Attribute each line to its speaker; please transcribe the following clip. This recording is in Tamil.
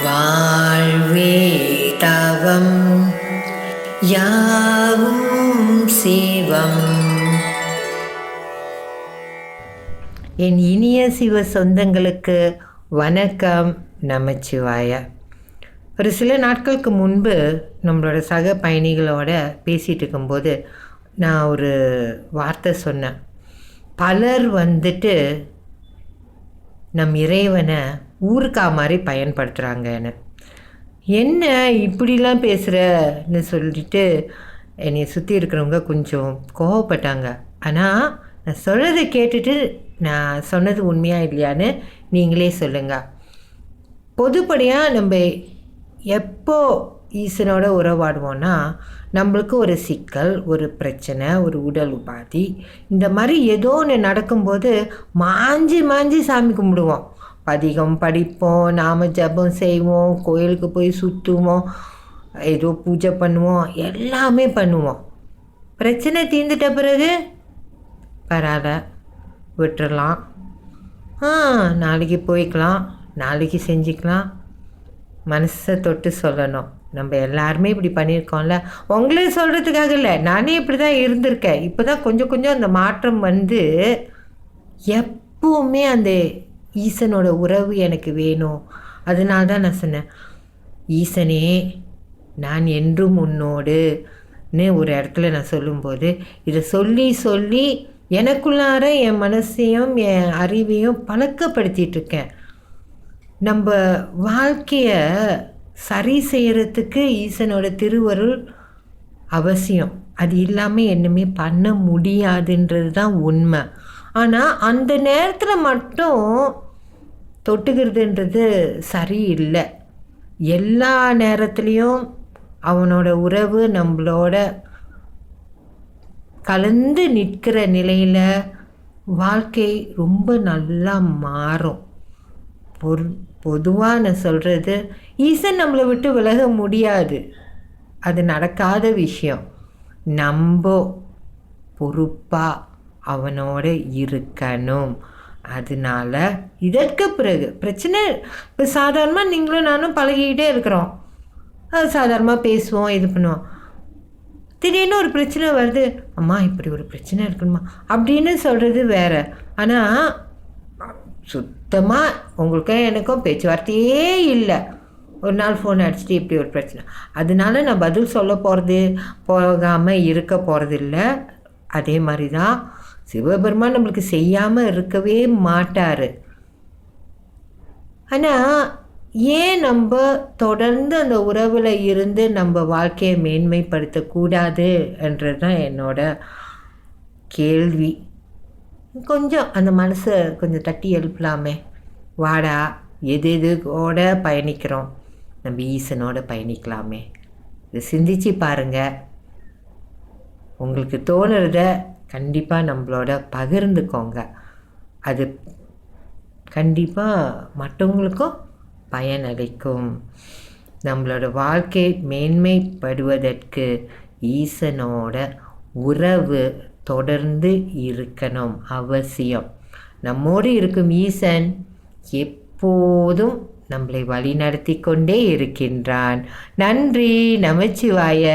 Speaker 1: வாழ்வே தவம் யாவும் சிவம். என் இனிய சிவ சொந்தங்களுக்கு வணக்கம். நமச்சிவாய. ஒரு சில நாட்களுக்கு முன்பு நம்மளோட சக பயணிகளோட பேசிகிட்டு இருக்கும்போது நான் ஒரு வார்த்தை சொன்னேன். பலர் நம் இறைவனை ஊருக்கா மாதிரி பயன்படுத்துகிறாங்கன்னு. என்ன இப்படிலாம் பேசுகிறன்னு சொல்லிட்டு என்னை சுற்றி இருக்கிறவங்க கொஞ்சம் கோவப்பட்டாங்க. ஆனால் நான் சொல்கிறத கேட்டுட்டு நான் சொன்னது உண்மையாக இல்லையான்னு நீங்களே சொல்லுங்கள். பொதுப்படியாக நம்ம எப்போ ஈசனோட உறவாடுவோன்னா, நம்மளுக்கு ஒரு சிக்கல், ஒரு பிரச்சனை, ஒரு உடல் உபாதி, இந்த மாதிரி ஏதோ ஒன்று நடக்கும்போது மாஞ்சி சாமி கும்பிடுவோம். பதிகம் படிப்போம், நாம ஜபம் செய்வோம், கோயிலுக்கு போய் சுற்றுவோம், ஏதோ பூஜை பண்ணுவோம், எல்லாமே பண்ணுவோம். பிரச்சனை தீர்ந்துட்ட பிறகு பரவாயில்ல விட்டுறலாம், நாளைக்கு போய்க்கலாம், நாளைக்கு செஞ்சுக்கலாம், மனசை தொட்டு சொல்லணும். நம்ம எல்லாருமே இப்படி பண்ணியிருக்கோம்ல. உங்களே சொல்கிறதுக்காக இல்லை, நானே இப்படி தான் இருந்திருக்கேன். இப்போ தான் கொஞ்சம் அந்த மாற்றம் எப்போவுமே அந்த ஈசனோட உறவு எனக்கு வேணும். அதனால தான் நான் சொன்னேன், ஈசனே நான் என்றும் உன்னோடுன்னு ஒரு இடத்துல நான் சொல்லும்போது இதை சொல்லி எனக்குள்ளார என் மனசையும் என் அறிவையும் பழக்கப்படுத்திகிட்ருக்கேன். நம்ம வாழ்க்கையை சரி செய்கிறதுக்கு ஈசனோட திருவருள் அவசியம். அது இல்லாமல் என்னமே பண்ண முடியாதுன்றது தான் உண்மை. ஆனால் அந்த நேரத்தில் மட்டும் தொட்டுக்கிறதுன்றது சரியில்லை. எல்லா நேரத்துலேயும் அவனோட உறவு நம்மளோட கலந்து நிற்கிற நிலையில் வாழ்க்கை ரொம்ப நல்லா மாறும். பொதுவாக நான் சொல்கிறது, ஈசன் நம்மளை விட்டு விலக முடியாது, அது நடக்காத விஷயம். நம்ம பொறுப்பாக அவனோட இருக்கணும். அதனால இதற்கு பிறகு பிரச்சனை இப்போ சாதாரணமாக நீங்களும் நானும் பழகிக்கிட்டே இருக்கிறோம், அது சாதாரணமாக பேசுவோம், இது பண்ணுவோம். திடீர்னு ஒரு பிரச்சனை வருது, அம்மா இப்படி ஒரு பிரச்சனை இருக்குமா அப்படின்னு சொல்கிறது வேறு. ஆனால் சுத்தமாக உங்களுக்கும் எனக்கும் பேச்சுவார்த்தையே இல்லை. ஒரு நாள் ஃபோன் அடிச்சுட்டு இப்படி ஒரு பிரச்சனை, அதனால நான் பதில் சொல்ல போகாமல் இருக்க போகிறதில்ல. அதே மாதிரி தான் சிவபெருமான் நம்மளுக்கு செய்யாமல் இருக்கவே மாட்டார். ஆனால் ஏன் நம்ம தொடர்ந்து அந்த உறவில் இருந்து நம்ம வாழ்க்கையை மேன்மைப்படுத்தக்கூடாது என்றது தான் என்னோட கேள்வி. கொஞ்சம் அந்த மனசை கொஞ்சம் தட்டி எழுப்பலாமே. வாடா, எதோட பயணிக்கிறோம், நம்ம ஈசனோட பயணிக்கலாமே. இதை சிந்திச்சு பாருங்கள். உங்களுக்கு தோணுறத கண்டிப்பாக நம்மளோட பகிர்ந்துக்கோங்க. அது கண்டிப்பாக மற்றவங்களுக்கும் பயனளிக்கும். நம்மளோட வாழ்க்கை மேன்மைப்படுவதற்கு ஈசனோட உறவு தொடர்ந்து இருக்கணும், அவசியம். நம்மோடு இருக்கும் ஈசன் எப்போதும் நம்மளை வழி நடத்தி கொண்டே இருக்கின்றான். நன்றி. நமச்சிவாய.